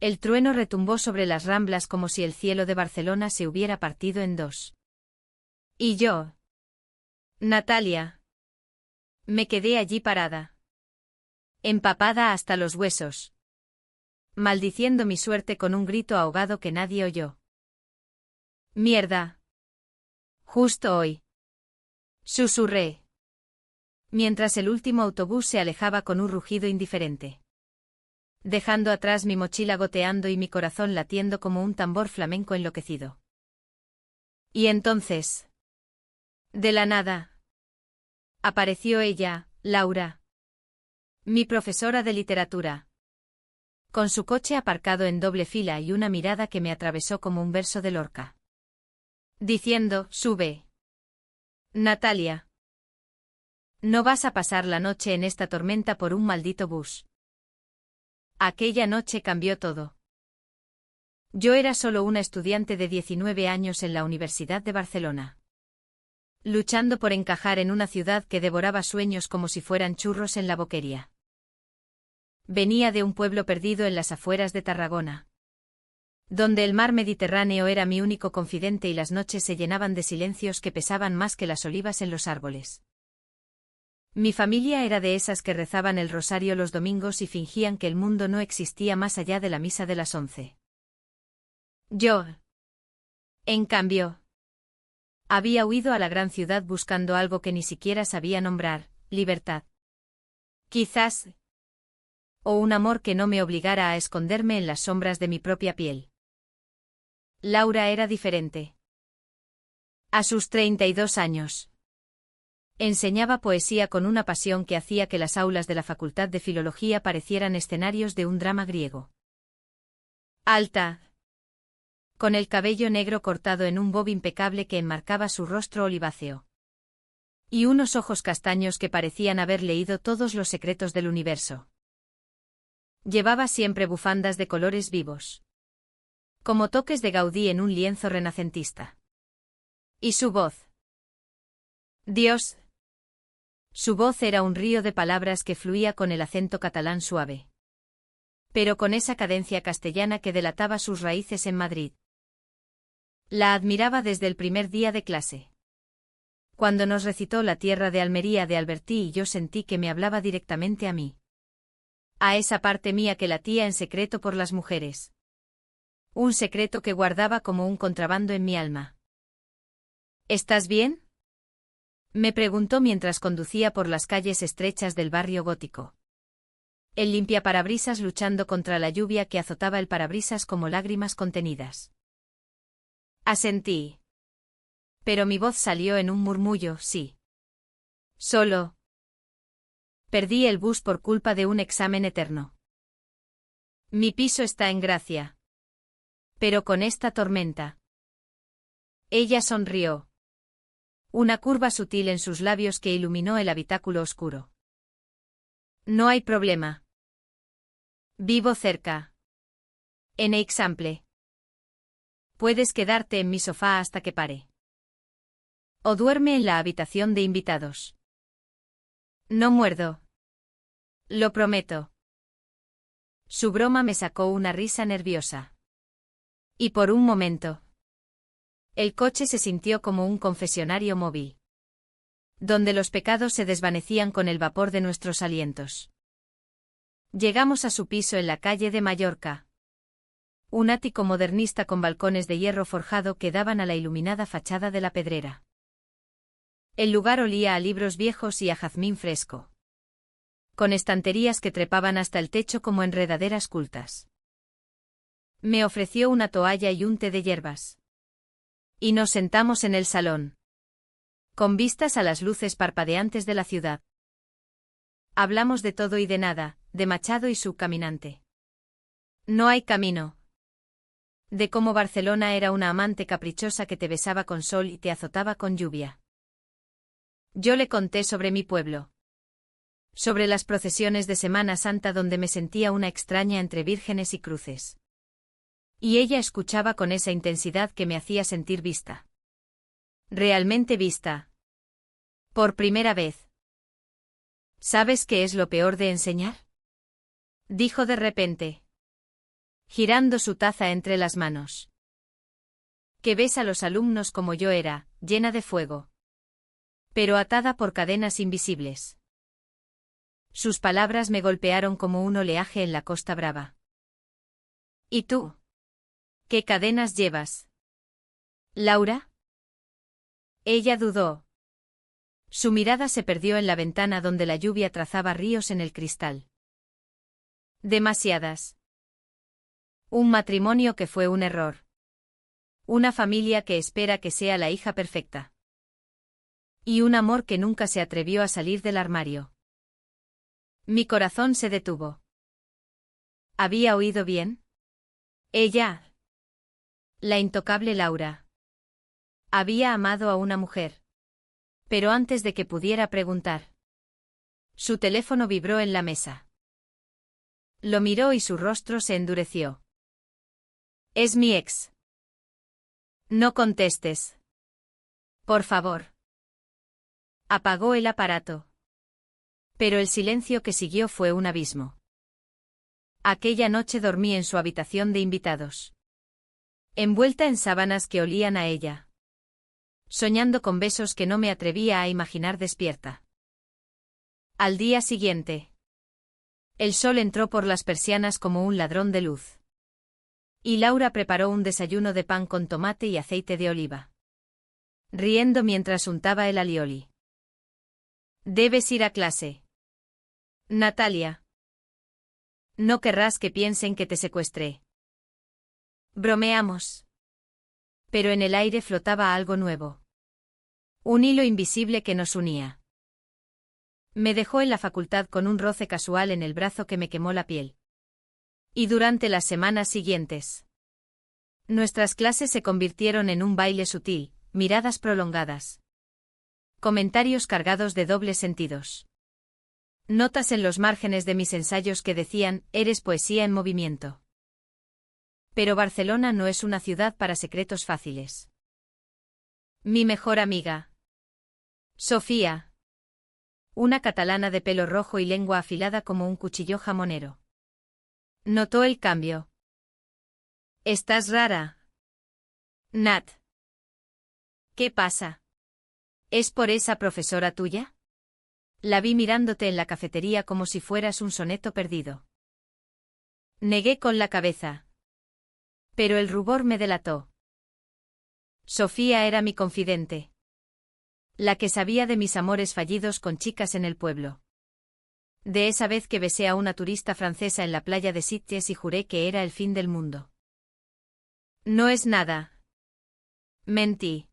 El trueno retumbó sobre las Ramblas como si el cielo de Barcelona se hubiera partido en dos. Y yo, Natalia, me quedé allí parada, empapada hasta los huesos, maldiciendo mi suerte con un grito ahogado que nadie oyó. Mierda. Justo hoy. Susurré, mientras el último autobús se alejaba con un rugido indiferente, dejando atrás mi mochila goteando y mi corazón latiendo como un tambor flamenco enloquecido. Y entonces, de la nada, apareció ella, Laura, mi profesora de literatura, con su coche aparcado en doble fila y una mirada que me atravesó como un verso de Lorca, diciendo: sube, Natalia. No vas a pasar la noche en esta tormenta por un maldito bus. Aquella noche cambió todo. Yo era solo una estudiante de 19 años en la Universidad de Barcelona, luchando por encajar en una ciudad que devoraba sueños como si fueran churros en la boquería. Venía de un pueblo perdido en las afueras de Tarragona, donde el mar Mediterráneo era mi único confidente y las noches se llenaban de silencios que pesaban más que las olivas en los árboles. Mi familia era de esas que rezaban el rosario los domingos y fingían que el mundo no existía más allá de la misa de las 11. Yo, en cambio, había huido a la gran ciudad buscando algo que ni siquiera sabía nombrar: libertad. Quizás. O un amor que no me obligara a esconderme en las sombras de mi propia piel. Laura era diferente. A sus 32 años. Enseñaba poesía con una pasión que hacía que las aulas de la Facultad de Filología parecieran escenarios de un drama griego. Alta, con el cabello negro cortado en un bob impecable que enmarcaba su rostro oliváceo. Y unos ojos castaños que parecían haber leído todos los secretos del universo. Llevaba siempre bufandas de colores vivos, como toques de Gaudí en un lienzo renacentista. Y su voz. Dios. Su voz era un río de palabras que fluía con el acento catalán suave, pero con esa cadencia castellana que delataba sus raíces en Madrid. La admiraba desde el primer día de clase. Cuando nos recitó La tierra de Almería de Albertí y yo sentí que me hablaba directamente a mí. A esa parte mía que latía en secreto por las mujeres. Un secreto que guardaba como un contrabando en mi alma. ¿Estás bien?, me preguntó mientras conducía por las calles estrechas del barrio gótico. El limpiaparabrisas luchando contra la lluvia que azotaba el parabrisas como lágrimas contenidas. Asentí. Pero mi voz salió en un murmullo: sí. Solo. Perdí el bus por culpa de un examen eterno. Mi piso está en Gracia. Pero con esta tormenta. Ella sonrió. Una curva sutil en sus labios que iluminó el habitáculo oscuro. No hay problema. Vivo cerca. En Eixample. Puedes quedarte en mi sofá hasta que pare. O duerme en la habitación de invitados. No muerdo. Lo prometo. Su broma me sacó una risa nerviosa. Y por un momento, el coche se sintió como un confesionario móvil, donde los pecados se desvanecían con el vapor de nuestros alientos. Llegamos a su piso en la calle de Mallorca. Un ático modernista con balcones de hierro forjado que daban a la iluminada fachada de la Pedrera. El lugar olía a libros viejos y a jazmín fresco, con estanterías que trepaban hasta el techo como enredaderas cultas. Me ofreció una toalla y un té de hierbas. Y nos sentamos en el salón, con vistas a las luces parpadeantes de la ciudad. Hablamos de todo y de nada, de Machado y su Caminante. No hay camino. De cómo Barcelona era una amante caprichosa que te besaba con sol y te azotaba con lluvia. Yo le conté sobre mi pueblo. Sobre las procesiones de Semana Santa donde me sentía una extraña entre vírgenes y cruces. Y ella escuchaba con esa intensidad que me hacía sentir vista. Realmente vista. Por primera vez. ¿Sabes qué es lo peor de enseñar?, dijo de repente. girando su taza entre las manos. Que ves a los alumnos como yo era, llena de fuego. Pero atada por cadenas invisibles. Sus palabras me golpearon como un oleaje en la Costa Brava. ¿Y tú? ¿Qué cadenas llevas? ¿Laura? Ella dudó. Su mirada se perdió en la ventana donde la lluvia trazaba ríos en el cristal. Demasiadas. Un matrimonio que fue un error. Una familia que espera que sea la hija perfecta. Y un amor que nunca se atrevió a salir del armario. Mi corazón se detuvo. ¿Había oído bien? Ella. La intocable Laura. Había amado a una mujer. Pero antes de que pudiera preguntar. Su teléfono vibró en la mesa. Lo miró y su rostro se endureció. Es mi ex. No contestes. Por favor. Apagó el aparato. Pero el silencio que siguió fue un abismo. Aquella noche dormí en su habitación de invitados. Envuelta en sábanas que olían a ella. Soñando con besos que no me atrevía a imaginar despierta. Al día siguiente. El sol entró por las persianas como un ladrón de luz. Y Laura preparó un desayuno de pan con tomate y aceite de oliva. Riendo mientras untaba el alioli. Debes ir a clase. Natalia. No querrás que piensen que te secuestré. Bromeamos. Pero en el aire flotaba algo nuevo. Un hilo invisible que nos unía. Me dejó en la facultad con un roce casual en el brazo que me quemó la piel. Y durante las semanas siguientes. Nuestras clases se convirtieron en un baile sutil, miradas prolongadas. Comentarios cargados de dobles sentidos. Notas en los márgenes de mis ensayos que decían, eres poesía en movimiento. Pero Barcelona no es una ciudad para secretos fáciles. Mi mejor amiga. Sofía. Una catalana de pelo rojo y lengua afilada como un cuchillo jamonero. Notó el cambio. Estás rara. Nat. ¿Qué pasa? ¿Es por esa profesora tuya? La vi mirándote en la cafetería como si fueras un soneto perdido. Negué con la cabeza. Pero el rubor me delató. Sofía era mi confidente. La que sabía de mis amores fallidos con chicas en el pueblo. De esa vez que besé a una turista francesa en la playa de Sitges y juré que era el fin del mundo. No es nada. Mentí.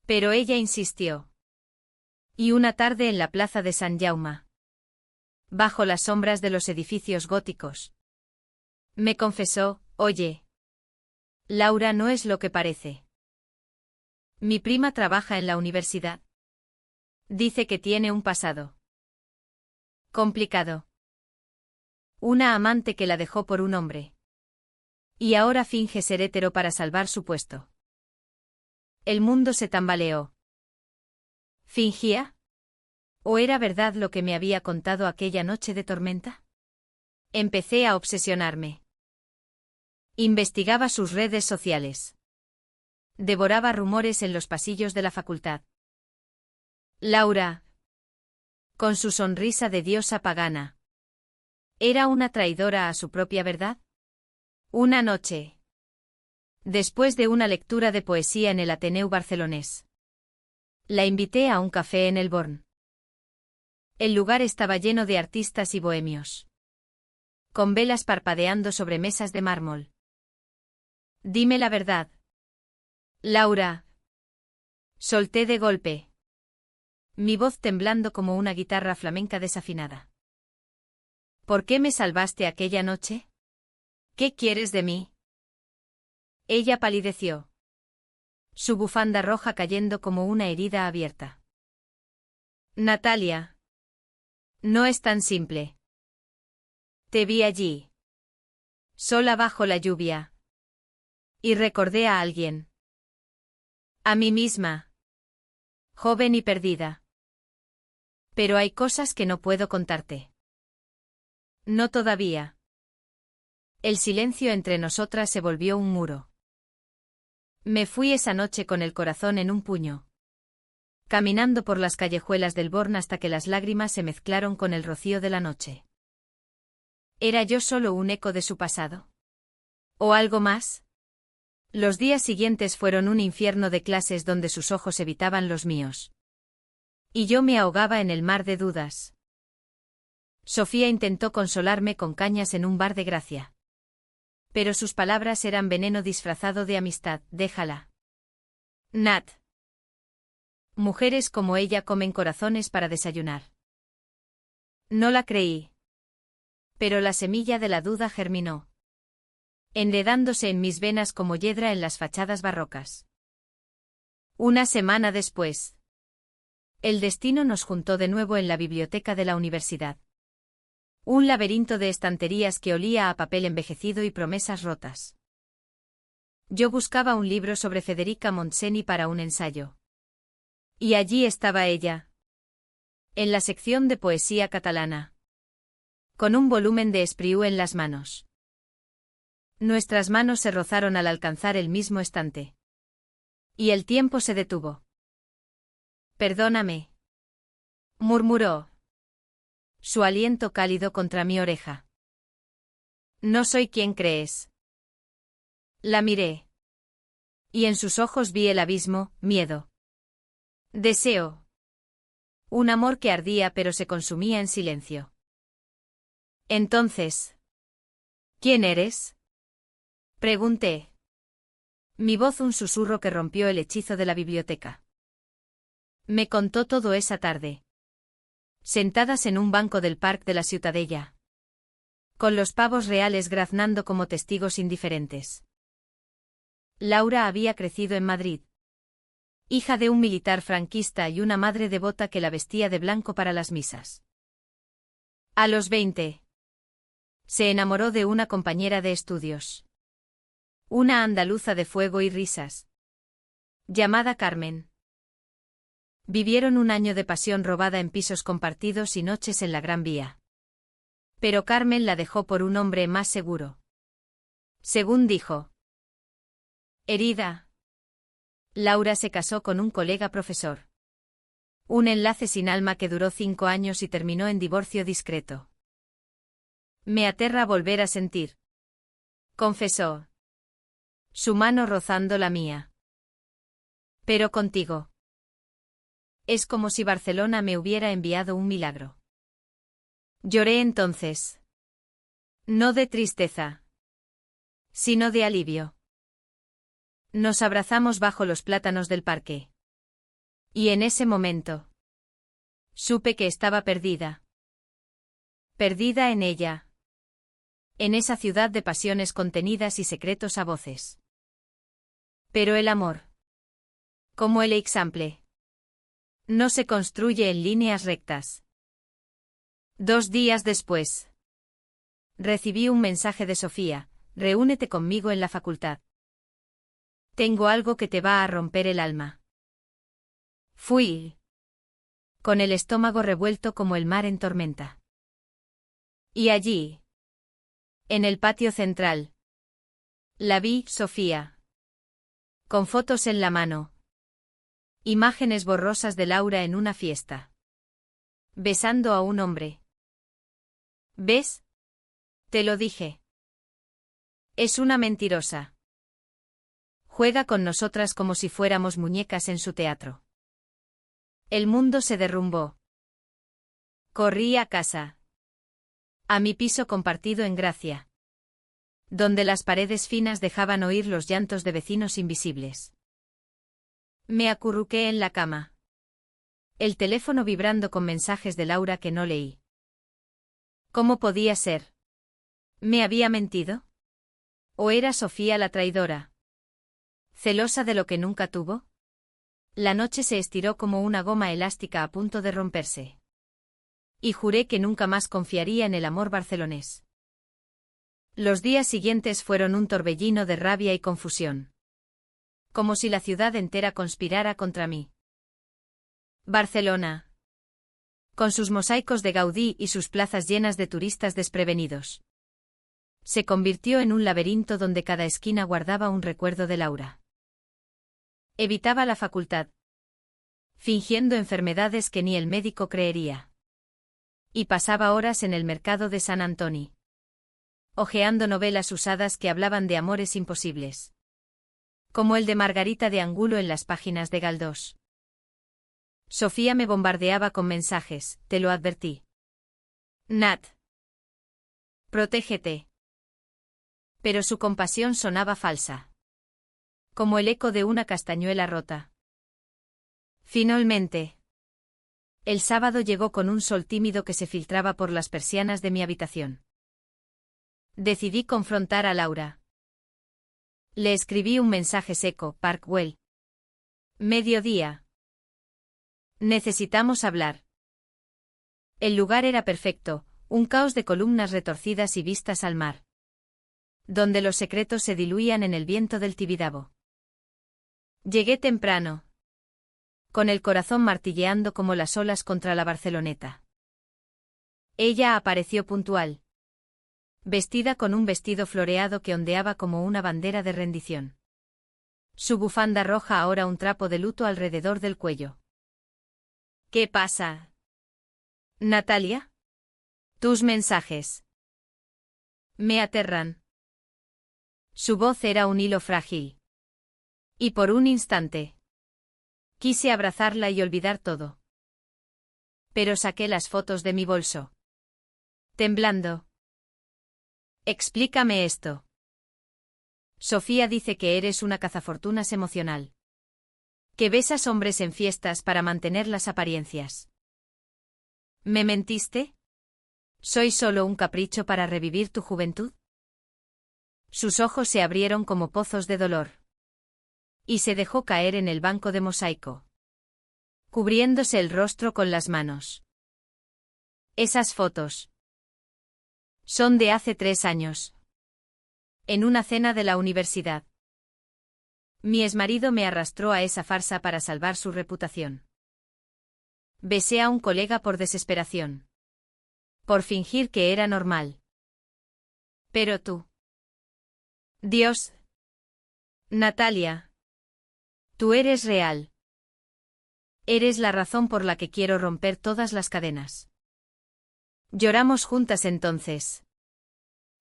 Pero ella insistió. Y una tarde en la plaza de San Jaume. Bajo las sombras de los edificios góticos. Me confesó, oye. Laura no es lo que parece. Mi prima trabaja en la universidad. Dice que tiene un pasado. Complicado. Una amante que la dejó por un hombre. Y ahora finge ser hétero para salvar su puesto. El mundo se tambaleó. ¿Fingía? ¿O era verdad lo que me había contado aquella noche de tormenta? Empecé a obsesionarme. Investigaba sus redes sociales. Devoraba rumores en los pasillos de la facultad. Laura. Con su sonrisa de diosa pagana. ¿Era una traidora a su propia verdad? Una noche. Después de una lectura de poesía en el Ateneu barcelonés. La invité a un café en el Born. El lugar estaba lleno de artistas y bohemios. Con velas parpadeando sobre mesas de mármol. Dime la verdad. Laura. Solté de golpe. Mi voz temblando como una guitarra flamenca desafinada. ¿Por qué me salvaste aquella noche? ¿Qué quieres de mí? Ella palideció. Su bufanda roja cayendo como una herida abierta. Natalia. No es tan simple. Te vi allí. Sola bajo la lluvia. Y recordé a alguien. A mí misma. Joven y perdida. Pero hay cosas que no puedo contarte. No todavía. El silencio entre nosotras se volvió un muro. Me fui esa noche con el corazón en un puño, caminando por las callejuelas del Born hasta que las lágrimas se mezclaron con el rocío de la noche. ¿Era yo solo un eco de su pasado? ¿O algo más? Los días siguientes fueron un infierno de clases donde sus ojos evitaban los míos. Y yo me ahogaba en el mar de dudas. Sofía intentó consolarme con cañas en un bar de Gracia. Pero sus palabras eran veneno disfrazado de amistad. Déjala. Nat. Mujeres como ella comen corazones para desayunar. No la creí. Pero la semilla de la duda germinó, enredándose en mis venas como hiedra en las fachadas barrocas. Una semana después, el destino nos juntó de nuevo en la biblioteca de la universidad. Un laberinto de estanterías que olía a papel envejecido y promesas rotas. Yo buscaba un libro sobre Federica Montseny para un ensayo. Y allí estaba ella, en la sección de poesía catalana, con un volumen de Espriu en las manos. Nuestras manos se rozaron al alcanzar el mismo estante. Y el tiempo se detuvo. Perdóname, murmuró, su aliento cálido contra mi oreja. No soy quien crees. La miré. Y en sus ojos vi el abismo, miedo. Deseo. Un amor que ardía pero se consumía en silencio. Entonces, ¿quién eres? Pregunté. Mi voz un susurro que rompió el hechizo de la biblioteca. Me contó todo esa tarde. Sentadas en un banco del Parc de la Ciutadella. Con los pavos reales graznando como testigos indiferentes. Laura había crecido en Madrid. Hija de un militar franquista y una madre devota que la vestía de blanco para las misas. A los 20. Se enamoró de una compañera de estudios. Una andaluza de fuego y risas. Llamada Carmen. Vivieron un año de pasión robada en pisos compartidos y noches en la Gran Vía. Pero Carmen la dejó por un hombre más seguro. Según dijo. Herida. Laura se casó con un colega profesor. Un enlace sin alma que duró 5 años y terminó en divorcio discreto. Me aterra volver a sentir. Confesó. Su mano rozando la mía. Pero contigo. Es como si Barcelona me hubiera enviado un milagro. Lloré entonces. No de tristeza, sino de alivio. Nos abrazamos bajo los plátanos del parque. Y en ese momento, supe que estaba perdida. Perdida en ella. En esa ciudad de pasiones contenidas y secretos a voces. Pero el amor, como el exemple, no se construye en líneas rectas. 2 días después, recibí un mensaje de Sofía: reúnete conmigo en la facultad. Tengo algo que te va a romper el alma. Fui, con el estómago revuelto como el mar en tormenta. Y allí, en el patio central, la vi, Sofía, con fotos en la mano. Imágenes borrosas de Laura en una fiesta. Besando a un hombre. ¿Ves? Te lo dije. Es una mentirosa. Juega con nosotras como si fuéramos muñecas en su teatro. El mundo se derrumbó. Corrí a casa. A mi piso compartido en Gracia. Donde las paredes finas dejaban oír los llantos de vecinos invisibles. Me acurruqué en la cama. El teléfono vibrando con mensajes de Laura que no leí. ¿Cómo podía ser? ¿Me había mentido? ¿O era Sofía la traidora? ¿Celosa de lo que nunca tuvo? La noche se estiró como una goma elástica a punto de romperse. Y juré que nunca más confiaría en el amor barcelonés. Los días siguientes fueron un torbellino de rabia y confusión. Como si la ciudad entera conspirara contra mí. Barcelona. Con sus mosaicos de Gaudí y sus plazas llenas de turistas desprevenidos. Se convirtió en un laberinto donde cada esquina guardaba un recuerdo de Laura. Evitaba la facultad, fingiendo enfermedades que ni el médico creería. Y pasaba horas en el mercado de San Antonio, hojeando novelas usadas que hablaban de amores imposibles. Como el de Margarita de Angulo en las páginas de Galdós. Sofía me bombardeaba con mensajes, te lo advertí. Nat. Protégete. Pero su compasión sonaba falsa. Como el eco de una castañuela rota. Finalmente. El sábado llegó con un sol tímido que se filtraba por las persianas de mi habitación. Decidí confrontar a Laura. Le escribí un mensaje seco, Parkwell. Mediodía. Necesitamos hablar. El lugar era perfecto, un caos de columnas retorcidas y vistas al mar. Donde los secretos se diluían en el viento del Tibidabo. Llegué temprano. Con el corazón martilleando como las olas contra la Barceloneta. Ella apareció puntual. Vestida con un vestido floreado que ondeaba como una bandera de rendición. Su bufanda roja ahora un trapo de luto alrededor del cuello. ¿Qué pasa? ¿Natalia? Tus mensajes. Me aterran. Su voz era un hilo frágil. Y por un instante. Quise abrazarla y olvidar todo. Pero saqué las fotos de mi bolso. Temblando. Explícame esto. Sofía dice que eres una cazafortunas emocional. Que besas hombres en fiestas para mantener las apariencias. ¿Me mentiste? ¿Soy solo un capricho para revivir tu juventud? Sus ojos se abrieron como pozos de dolor. Y se dejó caer en el banco de mosaico. Cubriéndose el rostro con las manos. Esas fotos. Son de hace 3 años. En una cena de la universidad. Mi exmarido me arrastró a esa farsa para salvar su reputación. Besé a un colega por desesperación. Por fingir que era normal. Pero tú. Dios. Natalia. Tú eres real. Eres la razón por la que quiero romper todas las cadenas. Lloramos juntas entonces.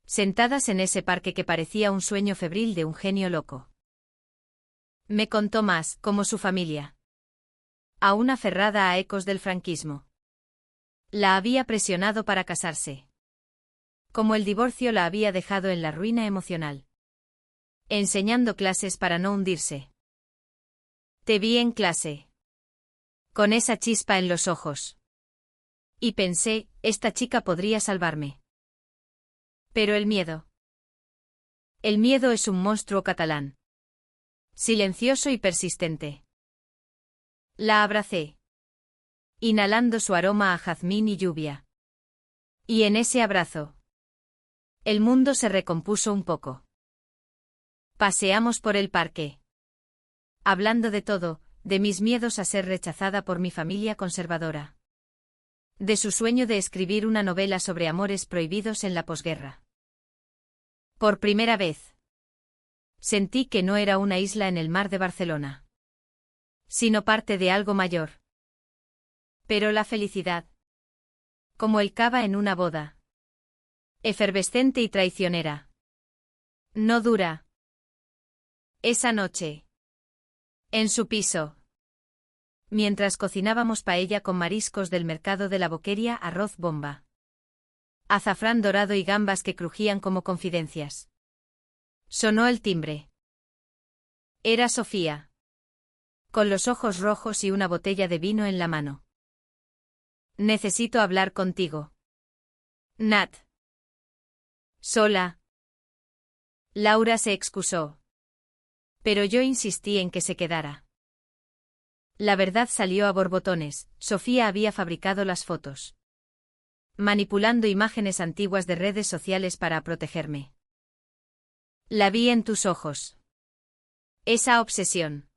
Sentadas en ese parque que parecía un sueño febril de un genio loco. Me contó más, como su familia. Aún aferrada a ecos del franquismo. La había presionado para casarse. Como el divorcio la había dejado en la ruina emocional. Enseñando clases para no hundirse. Te vi en clase. Con esa chispa en los ojos. Y pensé, esta chica podría salvarme. Pero el miedo. El miedo es un monstruo catalán. Silencioso y persistente. La abracé. Inhalando su aroma a jazmín y lluvia. Y en ese abrazo. El mundo se recompuso un poco. Paseamos por el parque. Hablando de todo, de mis miedos a ser rechazada por mi familia conservadora. De su sueño de escribir una novela sobre amores prohibidos en la posguerra. Por primera vez. Sentí que no era una isla en el mar de Barcelona. Sino parte de algo mayor. Pero la felicidad. Como el cava en una boda. Efervescente y traicionera. No dura. Esa noche. En su piso. Mientras cocinábamos paella con mariscos del mercado de la Boqueria, arroz bomba. Azafrán dorado y gambas que crujían como confidencias. Sonó el timbre. Era Sofía. Con los ojos rojos y una botella de vino en la mano. Necesito hablar contigo. Nat. Sola. Laura se excusó. Pero yo insistí en que se quedara. La verdad salió a borbotones, Sofía había fabricado las fotos. Manipulando imágenes antiguas de redes sociales para protegerme. La vi en tus ojos. Esa obsesión.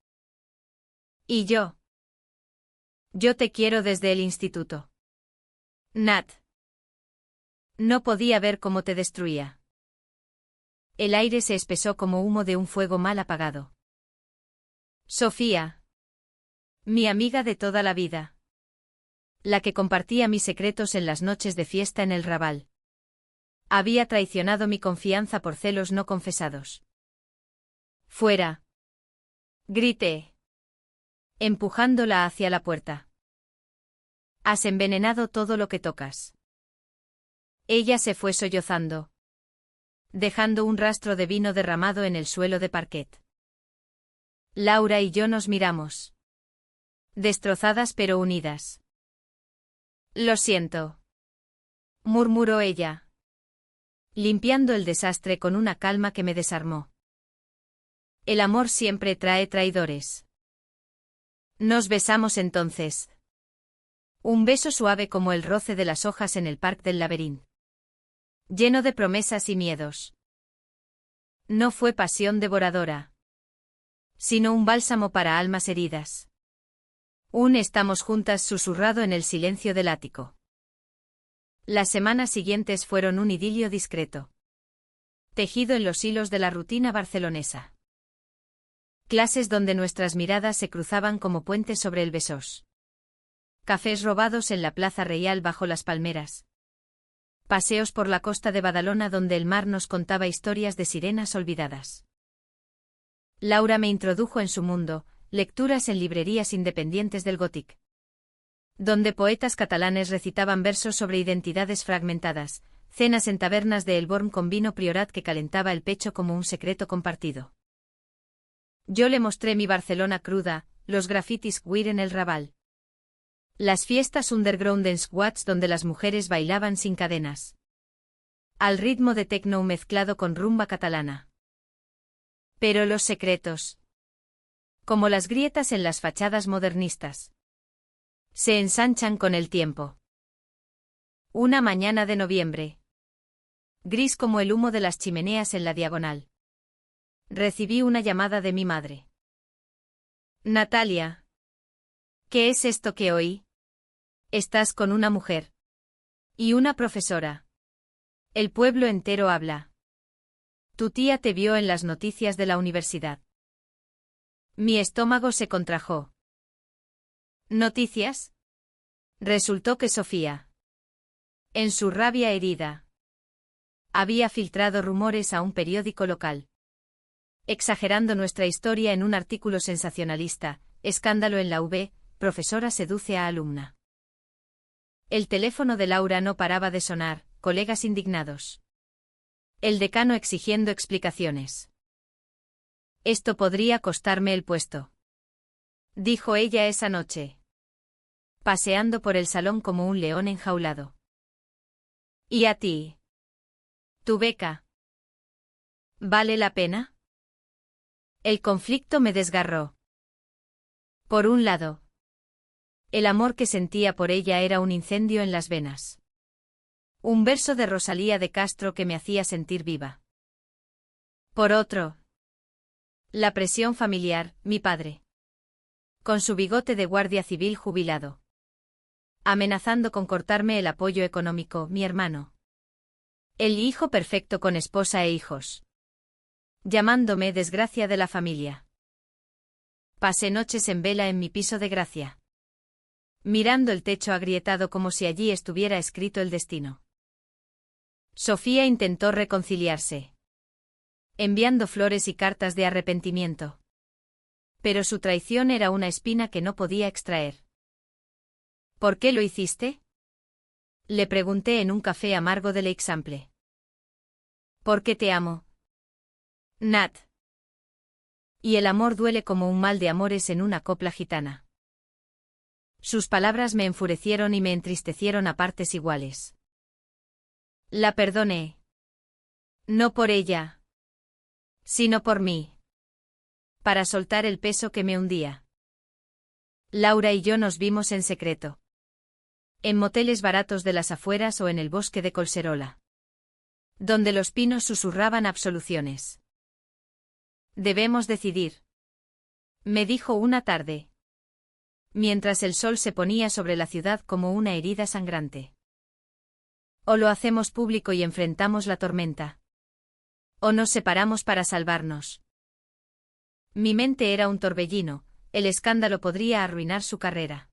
Y yo. Yo te quiero desde el instituto. Nat. No podía ver cómo te destruía. El aire se espesó como humo de un fuego mal apagado. Sofía. Mi amiga de toda la vida. La que compartía mis secretos en las noches de fiesta en el Raval. Había traicionado mi confianza por celos no confesados. Fuera. Grité, empujándola hacia la puerta. Has envenenado todo lo que tocas. Ella se fue sollozando, dejando un rastro de vino derramado en el suelo de parquet. Laura y yo nos miramos. Destrozadas pero unidas. Lo siento, murmuró ella, limpiando el desastre con una calma que me desarmó. El amor siempre trae traidores. Nos besamos entonces. Un beso suave como el roce de las hojas en el parque del laberinto. Lleno de promesas y miedos. No fue pasión devoradora, sino un bálsamo para almas heridas. Un estamos juntas susurrado en el silencio del ático. Las semanas siguientes fueron un idilio discreto, tejido en los hilos de la rutina barcelonesa. Clases donde nuestras miradas se cruzaban como puentes sobre el Besós. Cafés robados en la Plaza Reial bajo las palmeras. Paseos por la costa de Badalona donde el mar nos contaba historias de sirenas olvidadas. Laura me introdujo en su mundo, lecturas en librerías independientes del Gothic, donde poetas catalanes recitaban versos sobre identidades fragmentadas, cenas en tabernas de Elborn con vino Priorat que calentaba el pecho como un secreto compartido. Yo le mostré mi Barcelona cruda, los grafitis queer en el Raval. Las fiestas underground en squats donde las mujeres bailaban sin cadenas. Al ritmo de techno mezclado con rumba catalana. Pero los secretos, como las grietas en las fachadas modernistas, se ensanchan con el tiempo. Una mañana de noviembre, gris como el humo de las chimeneas en la diagonal, recibí una llamada de mi madre. Natalia, ¿qué es esto que oí? Estás con una mujer. Y una profesora. El pueblo entero habla. Tu tía te vio en las noticias de la universidad. Mi estómago se contrajo. ¿Noticias? Resultó que Sofía, en su rabia herida, había filtrado rumores a un periódico local, exagerando nuestra historia en un artículo sensacionalista, escándalo en la UB, profesora seduce a alumna. El teléfono de Laura no paraba de sonar, colegas indignados. El decano exigiendo explicaciones. Esto podría costarme el puesto, dijo ella esa noche, paseando por el salón como un león enjaulado. ¿Y a ti? ¿Tu beca? ¿Vale la pena? El conflicto me desgarró. Por un lado, el amor que sentía por ella era un incendio en las venas. Un verso de Rosalía de Castro que me hacía sentir viva. Por otro, la presión familiar, mi padre, con su bigote de guardia civil jubilado, amenazando con cortarme el apoyo económico, mi hermano, el hijo perfecto con esposa e hijos, llamándome desgracia de la familia. Pasé noches en vela en mi piso de Gracia, mirando el techo agrietado como si allí estuviera escrito el destino. Sofía intentó reconciliarse, enviando flores y cartas de arrepentimiento. Pero su traición era una espina que no podía extraer. ¿Por qué lo hiciste? Le pregunté en un café amargo de l'Eixample. Porque te amo, Nat. Y el amor duele como un mal de amores en una copla gitana. Sus palabras me enfurecieron y me entristecieron a partes iguales. La perdoné. No por ella, sino por mí. Para soltar el peso que me hundía. Laura y yo nos vimos en secreto. En moteles baratos de las afueras o en el bosque de Colserola, donde los pinos susurraban absoluciones. Debemos decidir, me dijo una tarde, mientras el sol se ponía sobre la ciudad como una herida sangrante. O lo hacemos público y enfrentamos la tormenta. O nos separamos para salvarnos. Mi mente era un torbellino, el escándalo podría arruinar su carrera.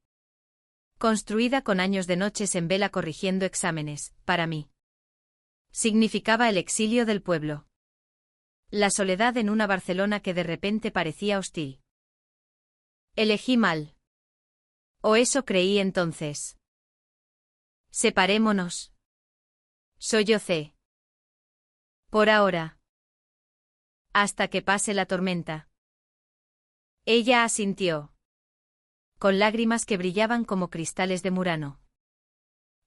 Construida con años de noches en vela corrigiendo exámenes, para mí. Significaba el exilio del pueblo. La soledad en una Barcelona que de repente parecía hostil. Elegí mal. O eso creí entonces. Separémonos. Sollocé. Por ahora. Hasta que pase la tormenta. Ella asintió. Con lágrimas que brillaban como cristales de Murano.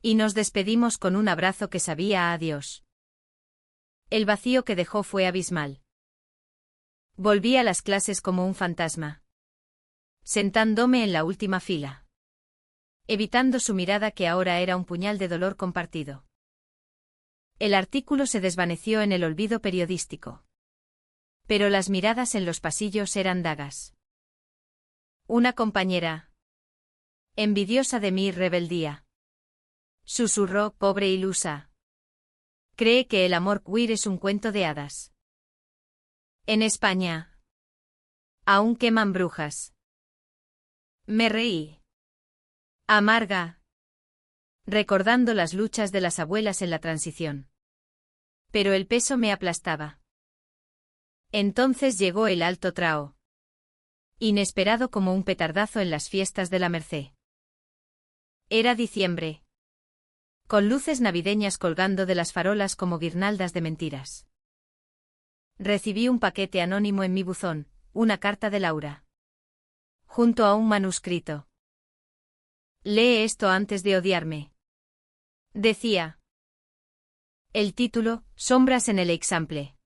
Y nos despedimos con un abrazo que sabía a adiós. El vacío que dejó fue abismal. Volví a las clases como un fantasma. Sentándome en la última fila. Evitando su mirada que ahora era un puñal de dolor compartido. El artículo se desvaneció en el olvido periodístico. Pero las miradas en los pasillos eran dagas. Una compañera. Envidiosa de mi rebeldía. Susurró, pobre ilusa. Cree que el amor queer es un cuento de hadas. En España. Aún queman brujas. Me reí. Amarga. Recordando las luchas de las abuelas en la transición. Pero el peso me aplastaba. Entonces llegó el alto trao. Inesperado como un petardazo en las fiestas de la Merced. Era diciembre. Con luces navideñas colgando de las farolas como guirnaldas de mentiras. Recibí un paquete anónimo en mi buzón, una carta de Laura. Junto a un manuscrito. Lee esto antes de odiarme. Decía. El título, Sombras en el Example.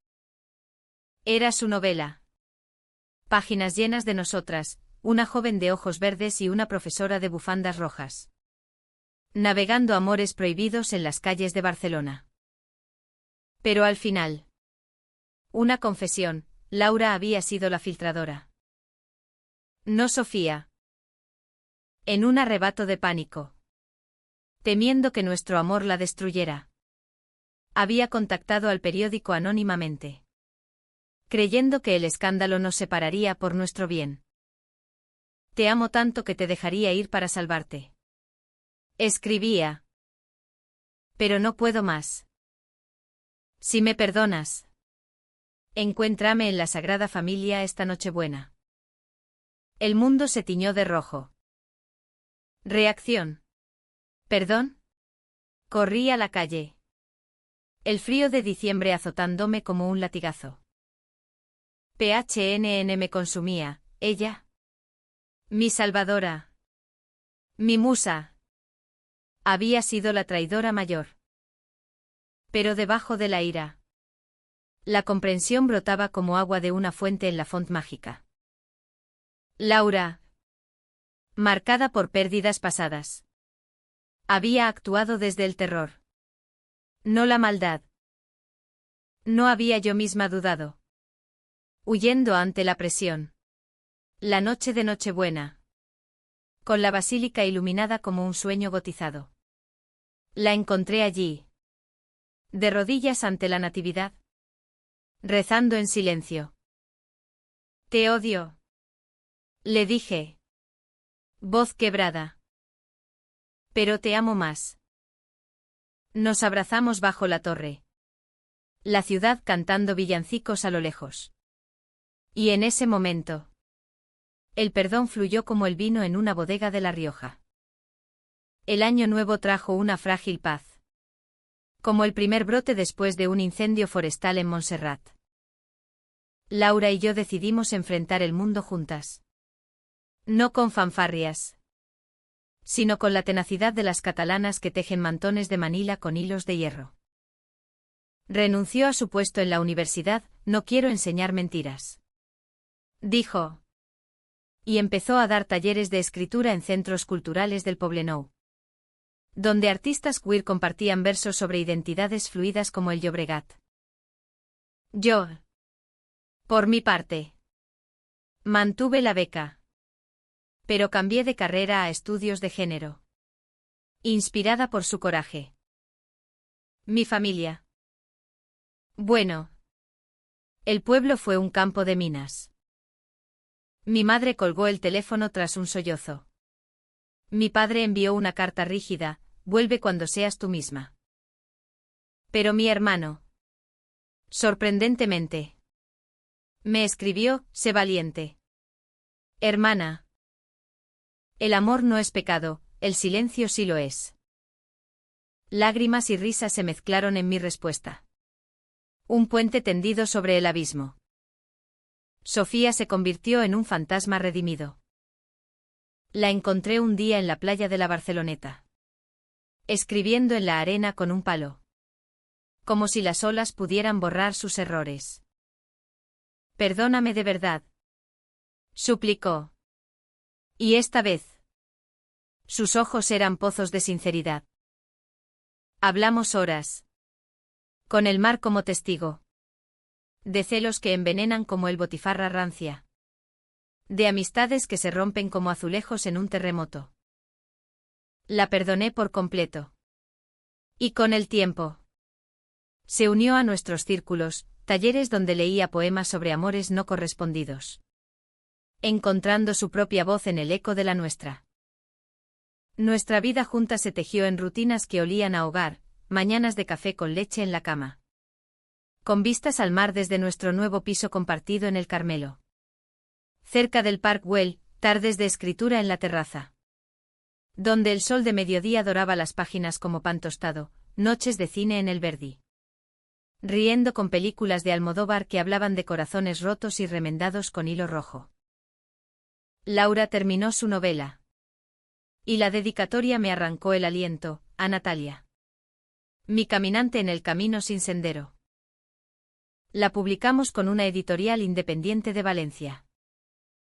Era su novela. Páginas llenas de nosotras, una joven de ojos verdes y una profesora de bufandas rojas. Navegando amores prohibidos en las calles de Barcelona. Pero al final. Una confesión, Laura había sido la filtradora. No Sofía. En un arrebato de pánico. Temiendo que nuestro amor la destruyera. Había contactado al periódico anónimamente. Creyendo que el escándalo nos separaría por nuestro bien. Te amo tanto que te dejaría ir para salvarte. Escribía. Pero no puedo más. Si me perdonas. Encuéntrame en la Sagrada Familia esta Nochebuena. El mundo se tiñó de rojo. Reacción. ¿Perdón? Corrí a la calle. El frío de diciembre azotándome como un latigazo. PHNN me consumía, ella. Mi salvadora. Mi musa. Había sido la traidora mayor. Pero debajo de la ira. La comprensión brotaba como agua de una fuente en la font mágica. Laura. Marcada por pérdidas pasadas. Había actuado desde el terror. No la maldad. No había yo misma dudado. Huyendo ante la presión. La noche de Nochebuena. Con la basílica iluminada como un sueño gotizado. La encontré allí. De rodillas ante la Natividad. Rezando en silencio. Te odio. Le dije. Voz quebrada. Pero te amo más. Nos abrazamos bajo la torre. La ciudad cantando villancicos a lo lejos. Y en ese momento. El perdón fluyó como el vino en una bodega de La Rioja. El año nuevo trajo una frágil paz. Como el primer brote después de un incendio forestal en Montserrat. Laura y yo decidimos enfrentar el mundo juntas. No con fanfarrias. Sino con la tenacidad de las catalanas que tejen mantones de Manila con hilos de hierro. Renunció a su puesto en la universidad, no quiero enseñar mentiras. Dijo. Y empezó a dar talleres de escritura en centros culturales del Poblenou. Donde artistas queer compartían versos sobre identidades fluidas como el Llobregat. Yo. Por mi parte. Mantuve la beca. Pero cambié de carrera a estudios de género. Inspirada por su coraje. Mi familia. Bueno. El pueblo fue un campo de minas. Mi madre colgó el teléfono tras un sollozo. Mi padre envió una carta rígida: vuelve cuando seas tú misma. Pero mi hermano, sorprendentemente, me escribió: sé valiente. Hermana. El amor no es pecado, el silencio sí lo es. Lágrimas y risas se mezclaron en mi respuesta. Un puente tendido sobre el abismo. Sofía se convirtió en un fantasma redimido. La encontré un día en la playa de la Barceloneta, escribiendo en la arena con un palo. Como si las olas pudieran borrar sus errores. Perdóname de verdad, suplicó. Y esta vez, sus ojos eran pozos de sinceridad. Hablamos horas. Con el mar como testigo. De celos que envenenan como el botifarra rancia. De amistades que se rompen como azulejos en un terremoto. La perdoné por completo. Y con el tiempo, se unió a nuestros círculos, talleres donde leía poemas sobre amores no correspondidos. Encontrando su propia voz en el eco de la nuestra. Nuestra vida junta se tejió en rutinas que olían a hogar, mañanas de café con leche en la cama. Con vistas al mar desde nuestro nuevo piso compartido en el Carmelo. Cerca del Park Güell, tardes de escritura en la terraza. Donde el sol de mediodía doraba las páginas como pan tostado, noches de cine en el Verdi. Riendo con películas de Almodóvar que hablaban de corazones rotos y remendados con hilo rojo. Laura terminó su novela. Y la dedicatoria me arrancó el aliento: a Natalia. Mi caminante en el camino sin sendero. La publicamos con una editorial independiente de Valencia.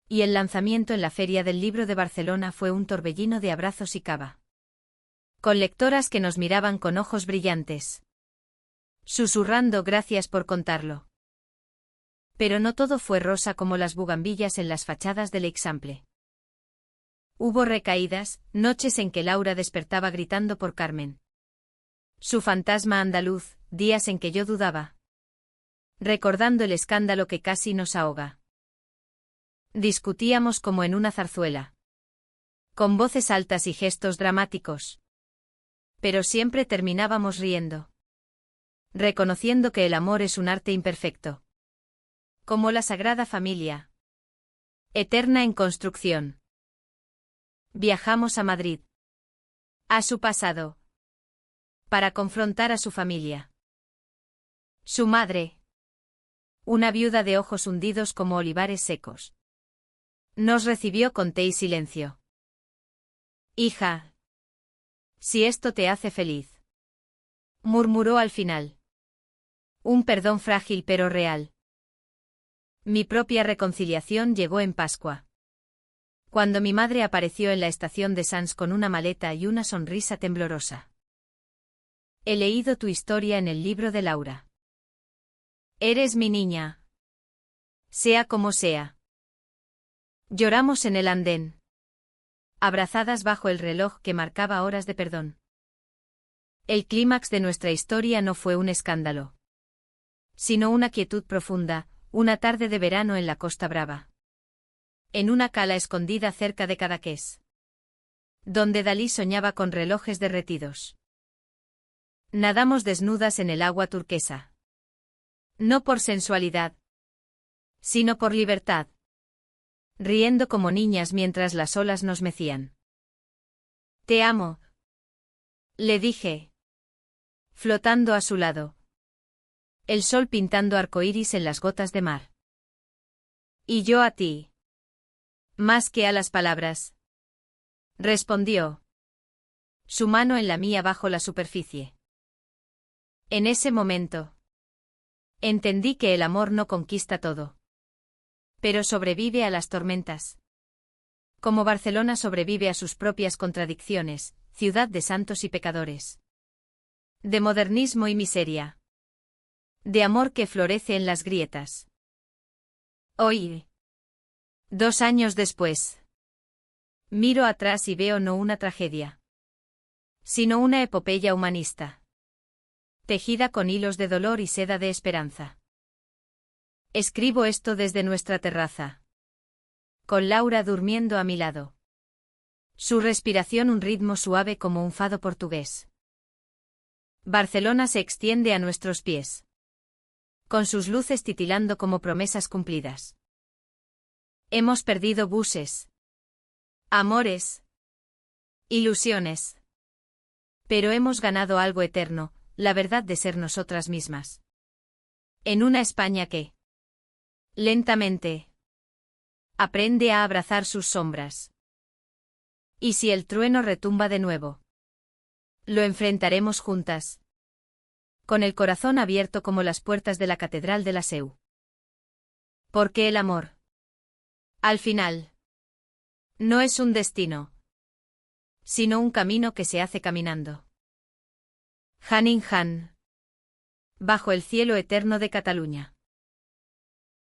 Y el lanzamiento en la Feria del Libro de Barcelona fue un torbellino de abrazos y cava. Con lectoras que nos miraban con ojos brillantes. Susurrando: gracias por contarlo. Pero no todo fue rosa como las bugambillas en las fachadas del Eixample. Hubo recaídas, noches en que Laura despertaba gritando por Carmen. Su fantasma andaluz, días en que yo dudaba. Recordando el escándalo que casi nos ahoga. Discutíamos como en una zarzuela. Con voces altas y gestos dramáticos. Pero siempre terminábamos riendo. Reconociendo que el amor es un arte imperfecto. Como la Sagrada Familia. Eterna en construcción. Viajamos a Madrid. A su pasado. Para confrontar a su familia. Su madre. Una viuda de ojos hundidos como olivares secos. Nos recibió con té y silencio. Hija. Si esto te hace feliz. Murmuró al final. Un perdón frágil pero real. Mi propia reconciliación llegó en Pascua. Cuando mi madre apareció en la estación de Sants con una maleta y una sonrisa temblorosa. He leído tu historia en el libro de Laura. Eres mi niña. Sea como sea. Lloramos en el andén. Abrazadas bajo el reloj que marcaba horas de perdón. El clímax de nuestra historia no fue un escándalo. Sino una quietud profunda, una tarde de verano en la Costa Brava. En una cala escondida cerca de Cadaqués. Donde Dalí soñaba con relojes derretidos. Nadamos desnudas en el agua turquesa. No por sensualidad. Sino por libertad. Riendo como niñas mientras las olas nos mecían. Te amo. Le dije. Flotando a su lado. El sol pintando arcoíris en las gotas de mar. Y yo a ti. Más que a las palabras. Respondió. Su mano en la mía bajo la superficie. En ese momento. Entendí que el amor no conquista todo. Pero sobrevive a las tormentas. Como Barcelona sobrevive a sus propias contradicciones, ciudad de santos y pecadores. De modernismo y miseria. De amor que florece en las grietas. Hoy. 2 años después. Miro atrás y veo no una tragedia. Sino una epopeya humanista. Tejida con hilos de dolor y seda de esperanza. Escribo esto desde nuestra terraza. Con Laura durmiendo a mi lado. Su respiración un ritmo suave como un fado portugués. Barcelona se extiende a nuestros pies. Con sus luces titilando como promesas cumplidas. Hemos perdido buses. Amores. Ilusiones. Pero hemos ganado algo eterno, la verdad de ser nosotras mismas. En una España que, lentamente, aprende a abrazar sus sombras. ¿Y si el trueno retumba de nuevo? Lo enfrentaremos juntas. Con el corazón abierto como las puertas de la Catedral de la Seu. Porque el amor, al final, no es un destino, sino un camino que se hace caminando. Han in Han. Bajo el cielo eterno de Cataluña.